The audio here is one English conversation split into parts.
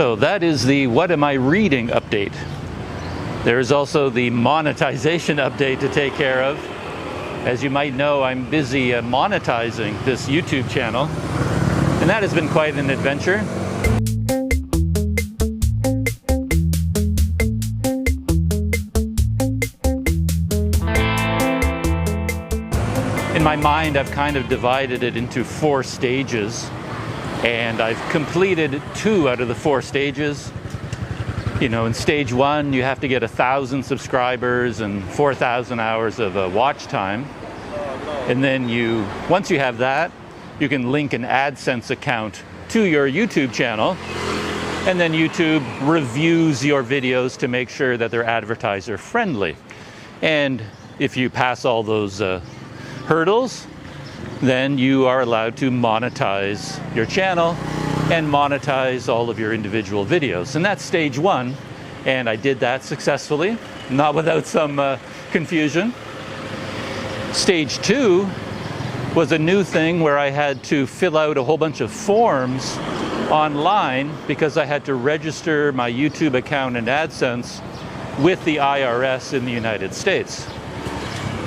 So that is the What Am I Reading update. There's also the monetization update to take care of. As you might know, I'm busy monetizing this YouTube channel, and that has been quite an adventure. In my mind, I've kind of divided it into 4 stages. And I've completed 2 out of the 4 stages. You know, in stage 1, you have to get 1,000 subscribers and 4,000 hours of watch time. And then once you have that, you can link an Adsense account to your YouTube channel. And then YouTube reviews your videos to make sure that they're advertiser friendly. And if you pass all those hurdles, then you are allowed to monetize your channel and monetize all of your individual videos. And that's stage 1, and I did that successfully, not without some confusion. Stage 2 was a new thing where I had to fill out a whole bunch of forms online because I had to register my YouTube account and AdSense with the IRS in the United States.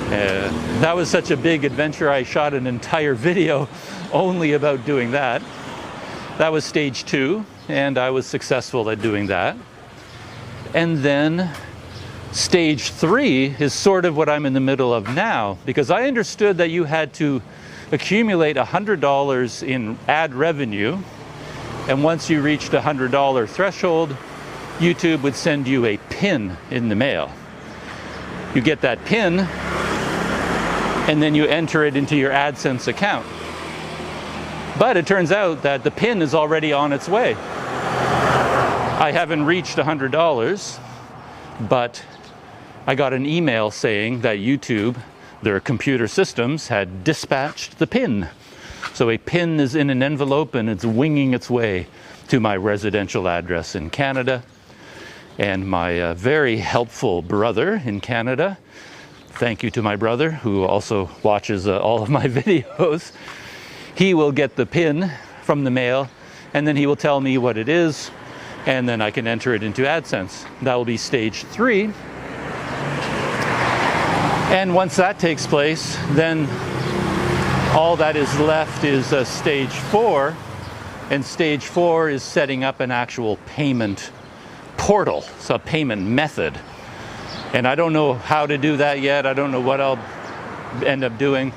That was such a big adventure, I shot an entire video only about doing that. That was stage 2, and I was successful at doing that. And then stage 3 is sort of what I'm in the middle of now, because I understood that you had to accumulate $100 in ad revenue, and once you reached a $100 threshold, YouTube would send you a PIN in the mail. You get that PIN, and then you enter it into your AdSense account. But it turns out that the PIN is already on its way. I haven't reached $100, but I got an email saying that YouTube, their computer systems, had dispatched the PIN. So a PIN is in an envelope and it's winging its way to my residential address in Canada. And my very helpful brother in Canada, thank you to my brother who also watches all of my videos. He will get the PIN from the mail, and then he will tell me what it is, and then I can enter it into AdSense. That will be stage 3. And once that takes place, then all that is left is stage 4, and stage 4 is setting up an actual payment portal, so a payment method. And I don't know how to do that yet. I don't know what I'll end up doing.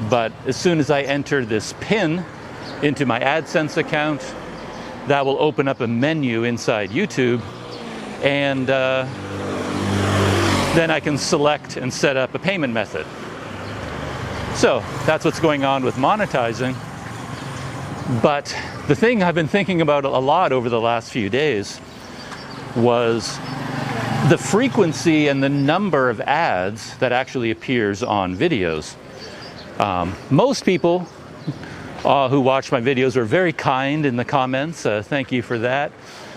But as soon as I enter this PIN into my AdSense account, that will open up a menu inside YouTube. And then I can select and set up a payment method. So that's what's going on with monetizing. But the thing I've been thinking about a lot over the last few days was the frequency and the number of ads that actually appears on videos. Most people who watch my videos were very kind in the comments. Thank you for that.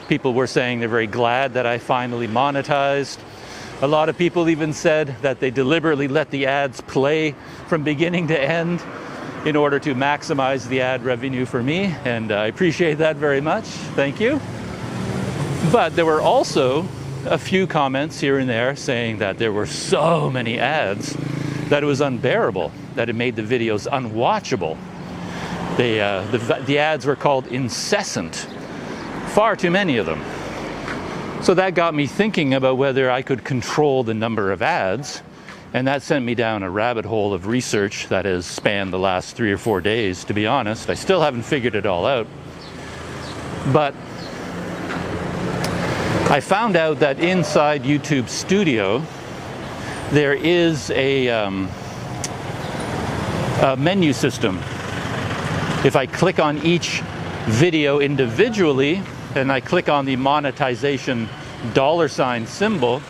People were saying they're very glad that I finally monetized. A lot of people even said that they deliberately let the ads play from beginning to end in order to maximize the ad revenue for me, and I appreciate that very much. Thank you. But there were also a few comments here and there saying that there were so many ads that it was unbearable, that it made the videos unwatchable. The ads were called incessant, far too many of them. So that got me thinking about whether I could control the number of ads, and that sent me down a rabbit hole of research that has spanned the last 3 or 4 days, to be honest. I still haven't figured it all out. But I found out that inside YouTube Studio, there is a menu system. If I click on each video individually, and I click on the monetization $ symbol,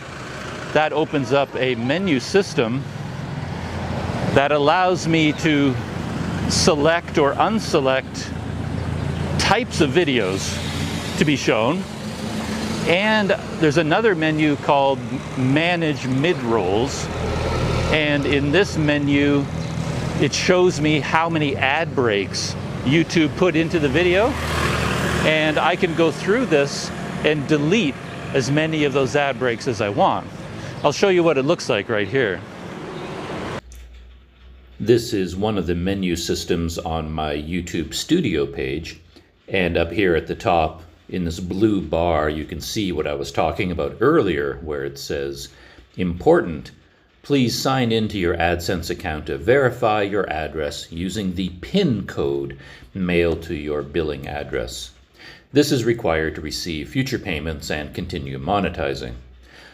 that opens up a menu system that allows me to select or unselect types of videos to be shown. And there's another menu called Manage Mid-Rolls, and in this menu it shows me how many ad breaks YouTube put into the video, And I can go through this and delete as many of those ad breaks as I want. I'll show you what it looks like right here. This is one of the menu systems on my YouTube Studio page. And up here at the top, in this blue bar, you can see what I was talking about earlier, where it says, important, please sign into your Adsense account to verify your address using the PIN code mailed to your billing address. This is required to receive future payments and continue monetizing.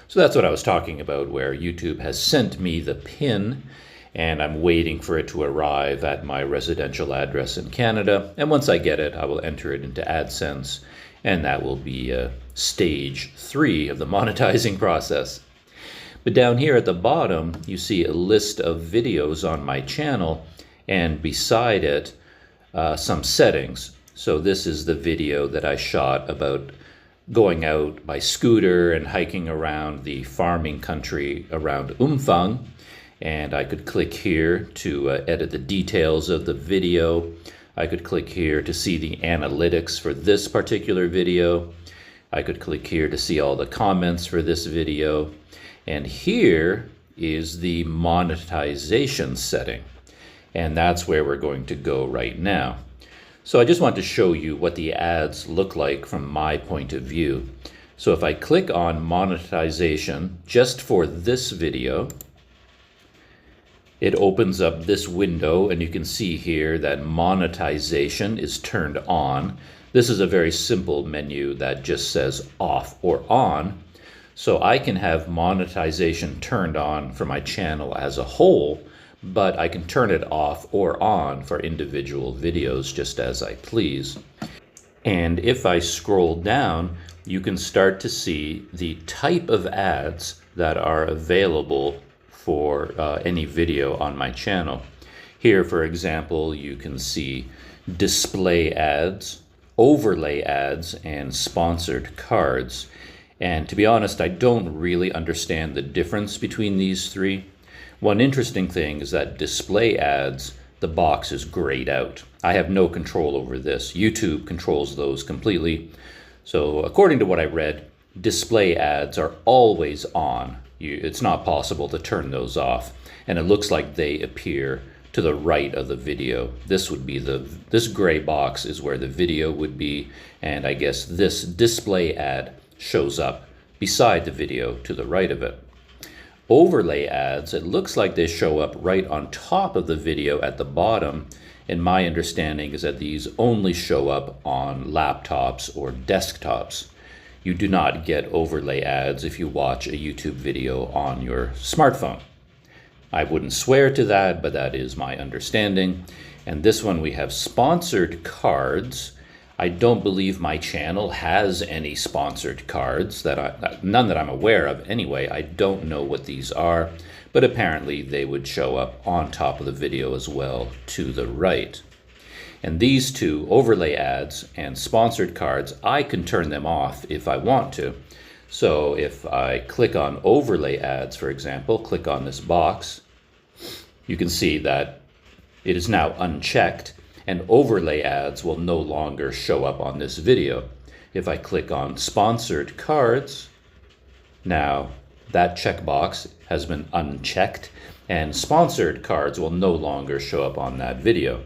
So that's what I was talking about, where YouTube has sent me the PIN, and I'm waiting for it to arrive at my residential address in Canada. And once I get it, I will enter it into Adsense, and that will be stage 3 of the monetizing process. But down here at the bottom, you see a list of videos on my channel, and beside it, some settings. So this is the video that I shot about going out by scooter and hiking around the farming country around Umfang. And I could click here to edit the details of the video. I could click here to see the analytics for this particular video. I could click here to see all the comments for this video. And here is the monetization setting. And that's where we're going to go right now. So I just want to show you what the ads look like from my point of view. So if I click on monetization just for this video, it opens up this window, and you can see here that monetization is turned on. This is a very simple menu that just says off or on. So I can have monetization turned on for my channel as a whole, but I can turn it off or on for individual videos just as I please. And if I scroll down, you can start to see the type of ads that are available for any video on my channel. Here, for example, you can see display ads, overlay ads, and sponsored cards. And to be honest, I don't really understand the difference between these three. One interesting thing is that display ads, the box is grayed out. I have no control over this. YouTube controls those completely. So according to what I read, display ads are always on. It's not possible to turn those off. And it looks like they appear to the right of the video. This would be this gray box is where the video would be. And I guess this display ad shows up beside the video to the right of it. Overlay ads, it looks like they show up right on top of the video at the bottom. And my understanding is that these only show up on laptops or desktops. You do not get overlay ads if you watch a YouTube video on your smartphone. I wouldn't swear to that, but that is my understanding. And this one we have sponsored cards. I don't believe my channel has any sponsored cards, none that I'm aware of anyway. I don't know what these are, but apparently they would show up on top of the video as well to the right. And these two, overlay ads and sponsored cards, I can turn them off if I want to. So if I click on overlay ads, for example, click on this box, you can see that it is now unchecked, and overlay ads will no longer show up on this video. If I click on sponsored cards, now that checkbox has been unchecked, and sponsored cards will no longer show up on that video.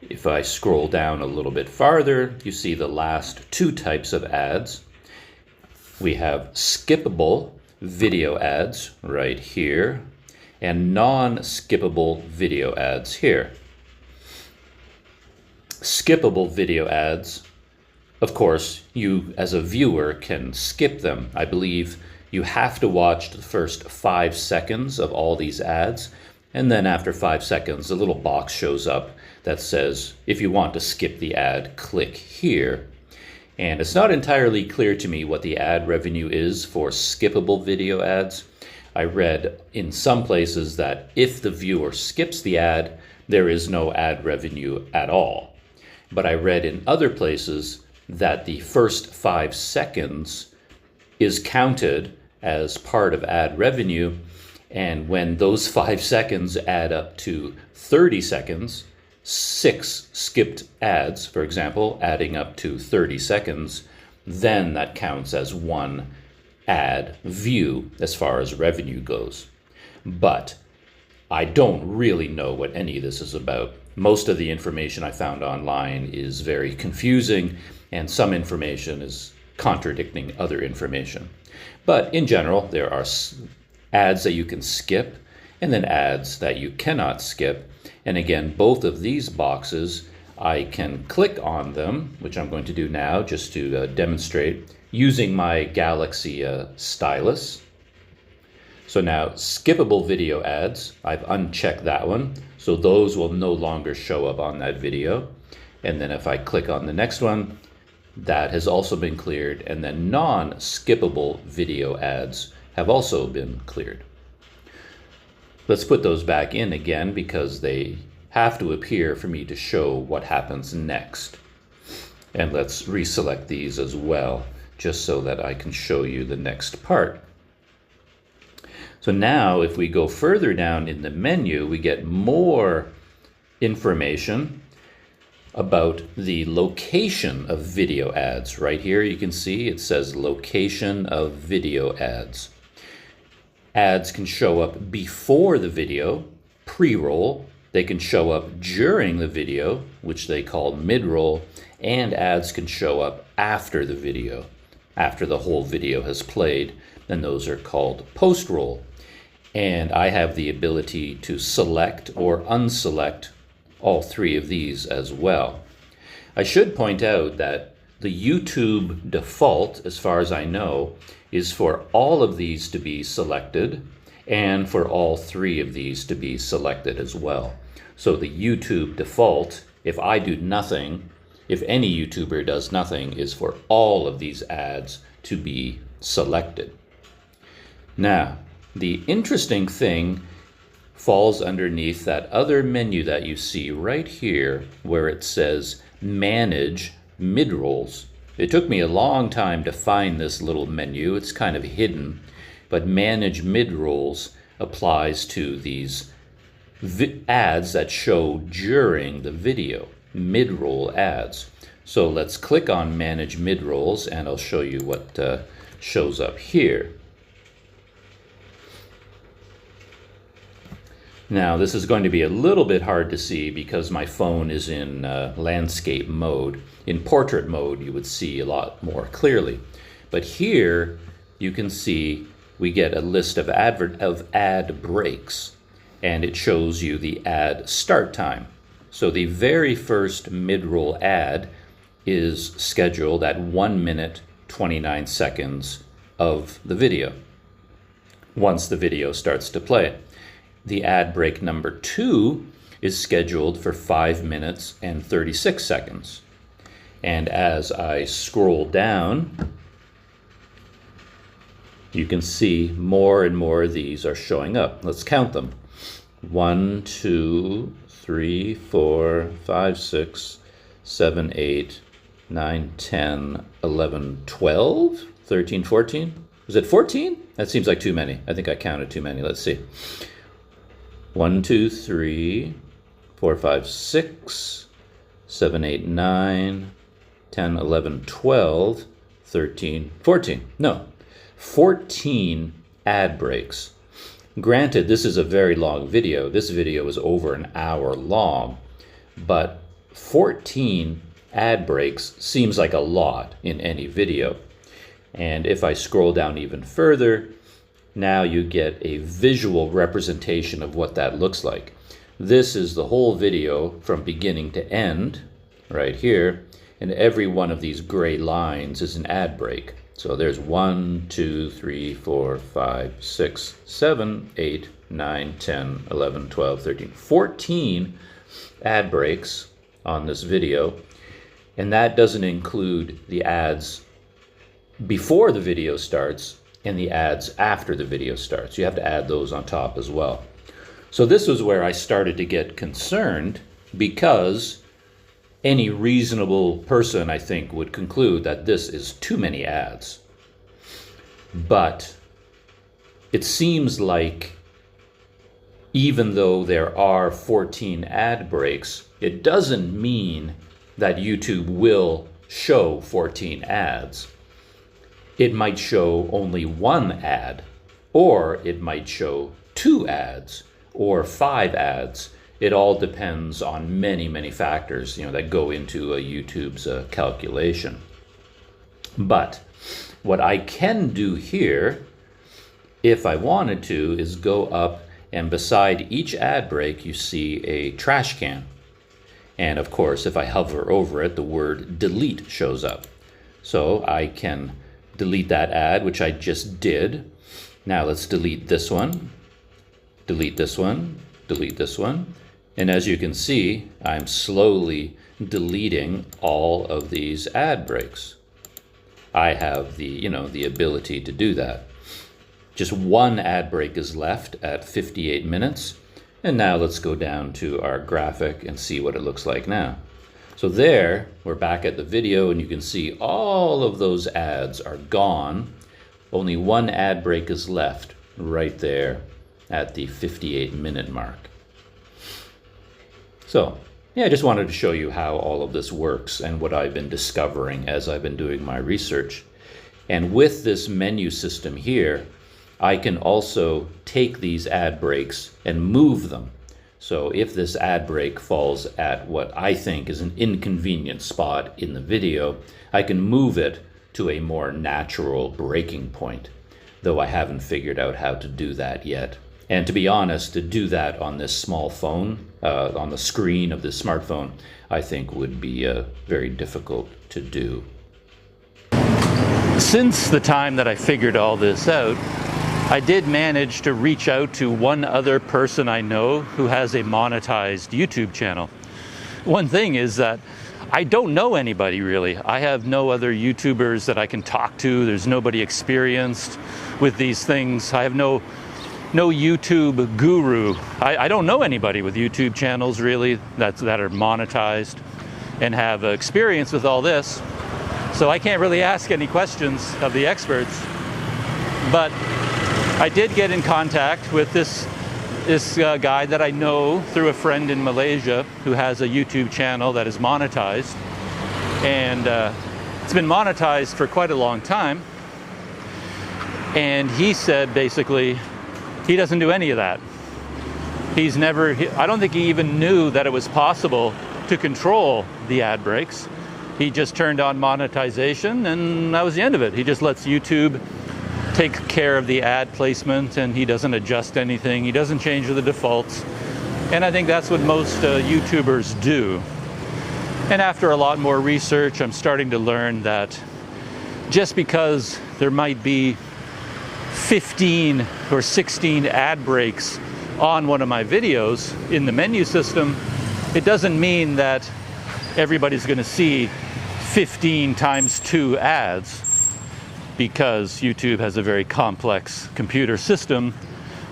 If I scroll down a little bit farther, you see the last two types of ads. We have skippable video ads right here, and non-skippable video ads here. Skippable video ads, of course, you as a viewer can skip them. I believe you have to watch the first 5 seconds of all these ads, and then after 5 seconds, a little box shows up that says, if you want to skip the ad, click here. And it's not entirely clear to me what the ad revenue is for skippable video ads. I read in some places that if the viewer skips the ad, there is no ad revenue at all. But I read in other places that the first 5 seconds is counted as part of ad revenue. And when those 5 seconds add up to 30 seconds, 6 skipped ads, for example, adding up to 30 seconds, then that counts as one ad view as far as revenue goes. But I don't really know what any of this is about. Most of the information I found online is very confusing, and some information is contradicting other information. But in general, there are ads that you can skip and then ads that you cannot skip. And again, both of these boxes, I can click on them, which I'm going to do now just to demonstrate using my Galaxy stylus. So now skippable video ads, I've unchecked that one. So those will no longer show up on that video. And then if I click on the next one, that has also been cleared. And then non-skippable video ads have also been cleared. Let's put those back in again because they have to appear for me to show what happens next. And let's reselect these as well, just so that I can show you the next part. So now if we go further down in the menu, we get more information about the location of video ads. Right here you can see it says location of video ads. Ads can show up before the video, pre-roll. They can show up during the video, which they call mid-roll, and ads can show up after the video, after the whole video has played, and those are called post-roll. And I have the ability to select or unselect all three of these as well. I should point out that the YouTube default, as far as I know, is for all of these to be selected and for all three of these to be selected as well. So the YouTube default, if I do nothing, if any YouTuber does nothing, is for all of these ads to be selected. Now, the interesting thing falls underneath that other menu that you see right here where it says Manage Midrolls. It took me a long time to find this little menu. It's kind of hidden, but Manage Midrolls applies to these ads that show during the video, mid-roll ads. So let's click on Manage Midrolls and I'll show you what shows up here. Now this is going to be a little bit hard to see because my phone is in landscape mode. In portrait mode you would see a lot more clearly. But here you can see we get a list of ad breaks, and it shows you the ad start time. So the very first mid-roll ad is scheduled at 1 minute 29 seconds of the video, once the video starts to play. The ad break number 2 is scheduled for 5 minutes and 36 seconds. And as I scroll down, you can see more and more of these are showing up. Let's count them. 1, 2, 3, 4, 5, 6, 7, 8, 9, 10, 11, 12, 13, 14. Was it 14? That seems like too many. I think I counted too many. Let's see. 1, 2, 3, 4, 5, 6, 7, 8, 9, 10, 11, 12, 13, 14. No, 14 ad breaks. Granted, this is a very long video. This video is over an hour long, but 14 ad breaks seems like a lot in any video. And if I scroll down even further, now you get a visual representation of what that looks like. This is the whole video from beginning to end, right here, and every one of these gray lines is an ad break. So there's 1, 2, 3, 4, 5, 6, 7, 8, 9, 10, 11, 12, 13, 14 ad breaks on this video. And that doesn't include the ads before the video starts and the ads after the video starts. You have to add those on top as well. So this was where I started to get concerned, because any reasonable person, I think, would conclude that this is too many ads. But it seems like even though there are 14 ad breaks, it doesn't mean that YouTube will show 14 ads. It might show only one ad, or it might show 2 ads, or 5 ads. It all depends on many, many factors, that go into YouTube's calculation. But what I can do here, if I wanted to, is go up, and beside each ad break you see a trash can. And of course, if I hover over it, the word delete shows up. So I can delete that ad, which I just did. Now let's delete this one, delete this one, delete this one. And as you can see, I'm slowly deleting all of these ad breaks. I have the ability to do that. Just one ad break is left at 58 minutes. And now let's go down to our graphic and see what it looks like now. So there, we're back at the video, and you can see all of those ads are gone. Only one ad break is left right there at the 58-minute mark. So, yeah, I just wanted to show you how all of this works and what I've been discovering as I've been doing my research. And with this menu system here, I can also take these ad breaks and move them. So if this ad break falls at what I think is an inconvenient spot in the video, I can move it to a more natural breaking point, though I haven't figured out how to do that yet. And to be honest, to do that on this small phone, on the screen of this smartphone, I think would be very difficult to do. Since the time that I figured all this out, I did manage to reach out to one other person I know who has a monetized YouTube channel. One thing is that I don't know anybody really. I have no other YouTubers that I can talk to. There's nobody experienced with these things. I have no YouTube guru. I don't know anybody with YouTube channels really that are monetized and have experience with all this. So I can't really ask any questions of the experts. But I did get in contact with this guy that I know through a friend in Malaysia who has a YouTube channel that is monetized. And it's been monetized for quite a long time. And he said basically he doesn't do any of that. I don't think he even knew that it was possible to control the ad breaks. He just turned on monetization and that was the end of it. He just lets YouTube take care of the ad placement, and he doesn't adjust anything. He doesn't change the defaults. And I think that's what most YouTubers do. And after a lot more research, I'm starting to learn that just because there might be 15 or 16 ad breaks on one of my videos in the menu system, it doesn't mean that everybody's going to see 15 times 2 ads, because YouTube has a very complex computer system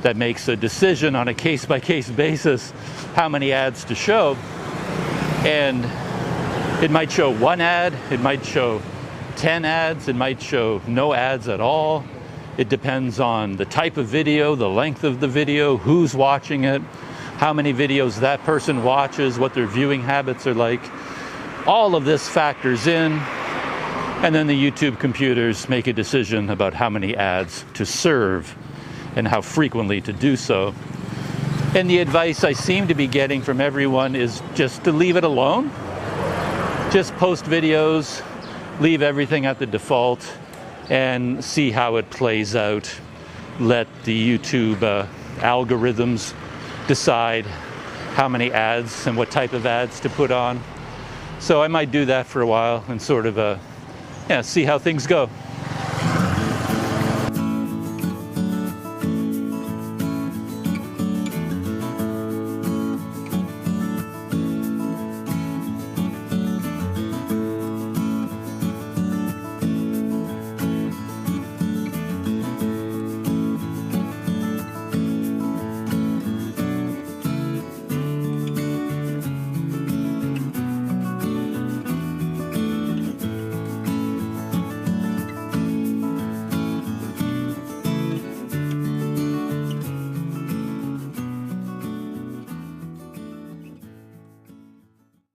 that makes a decision on a case-by-case basis how many ads to show. And it might show 1 ad, it might show 10 ads, it might show no ads at all. It depends on the type of video, the length of the video, who's watching it, how many videos that person watches, what their viewing habits are like. All of this factors in. And then the YouTube computers make a decision about how many ads to serve and how frequently to do so. And the advice I seem to be getting from everyone is just to leave it alone. Just post videos, leave everything at the default, and see how it plays out. Let the YouTube algorithms decide how many ads and what type of ads to put on. So I might do that for a while and sort of see how things go.